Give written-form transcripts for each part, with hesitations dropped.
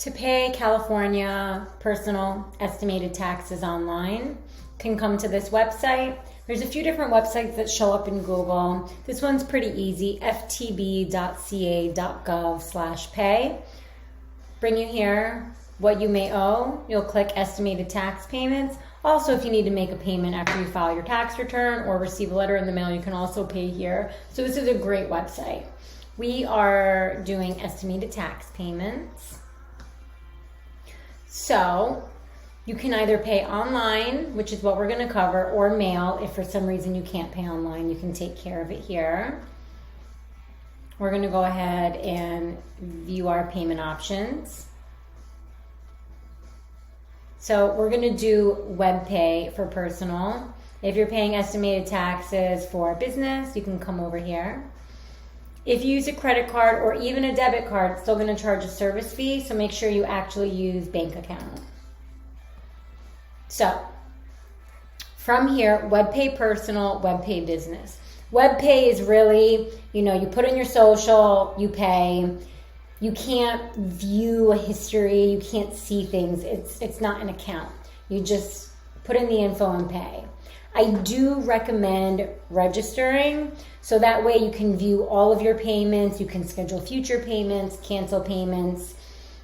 To pay California personal estimated taxes online, can come to this website. There's a few different websites that show up in Google. This one's pretty easy, ftb.ca.gov/pay. Bring you here, what you may owe. You'll click estimated tax payments. Also, if you need to make a payment after you file your tax return or receive a letter in the mail, you can also pay here. So this is a great website. We are doing estimated tax payments. So you can either pay online, which is what we're going to cover, or mail. If for some reason you can't pay online, you can take care of it here. We're going to go ahead and view our payment options. So we're going to do WebPay for personal. If you're paying estimated taxes for business, you can come over here. If you use a credit card or even a debit card, it's still going to charge a service fee, so make sure you actually use bank account. So, from here, WebPay personal, WebPay business. WebPay is really, you put in your social, you pay. You can't view a history, you can't see things. It's not an account. You just put in the info and pay. I do recommend registering, so that way you can view all of your payments, you can schedule future payments, cancel payments.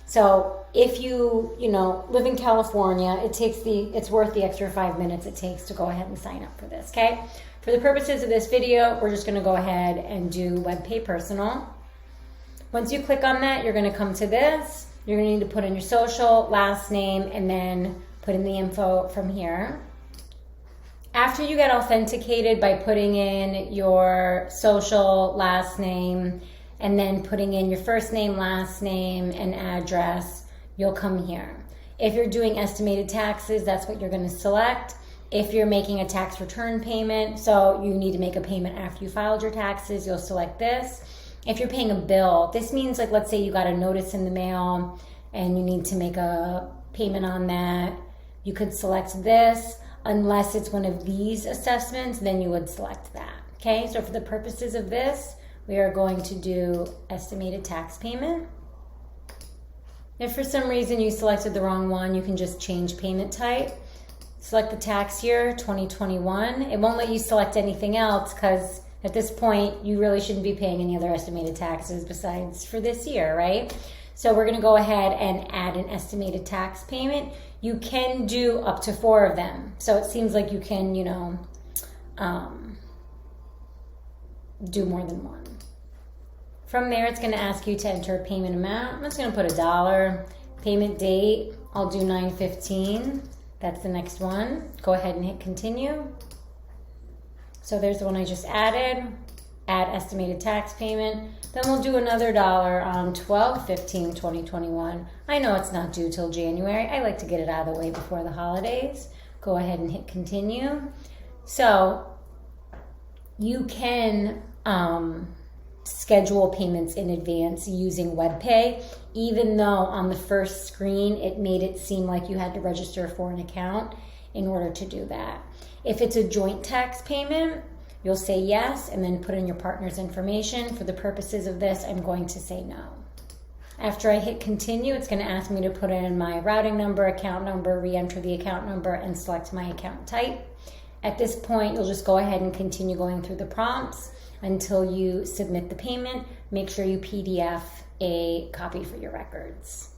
So if you live in California, it's worth the extra 5 minutes it takes to go ahead and sign up for this, okay? For the purposes of this video, we're just gonna go ahead and do WebPay Personal. Once you click on that, you're gonna come to this. You're gonna need to put in your social, last name, and then put in the info from here. After you get authenticated by putting in your social, last name, and then putting in your first name, last name, and address, you'll come here. If you're doing estimated taxes, that's what you're going to select. If you're making a tax return payment, so you need to make a payment after you filed your taxes, you'll select this. If you're paying a bill, this means, like, let's say you got a notice in the mail and you need to make a payment on that, you could select this. Unless it's one of these assessments, then you would select that. Okay, so for the purposes of this, we are going to do estimated tax payment. If for some reason you selected the wrong one, you can just change payment type. Select the tax year, 2021. It won't let you select anything else because at this point, you really shouldn't be paying any other estimated taxes besides for this year, right? So we're gonna go ahead and add an estimated tax payment. You can do up to 4 of them. So it seems like you can, do more than one. From there, it's gonna ask you to enter a payment amount. I'm just gonna put $1. Payment date, I'll do 9/15. That's the next one. Go ahead and hit continue. So there's the one I just added. Add estimated tax payment. Then we'll do another $1 on 12/15/2021. I know it's not due till January. I like to get it out of the way before the holidays. Go ahead and hit continue. So you can schedule payments in advance using WebPay, even though on the first screen it made it seem like you had to register for an account in order to do that. If it's a joint tax payment, you'll say yes and then put in your partner's information. For the purposes of this, I'm going to say no. After I hit continue, it's going to ask me to put in my routing number, account number, re-enter the account number, and select my account type. At this point, you'll just go ahead and continue going through the prompts until you submit the payment. Make sure you PDF a copy for your records.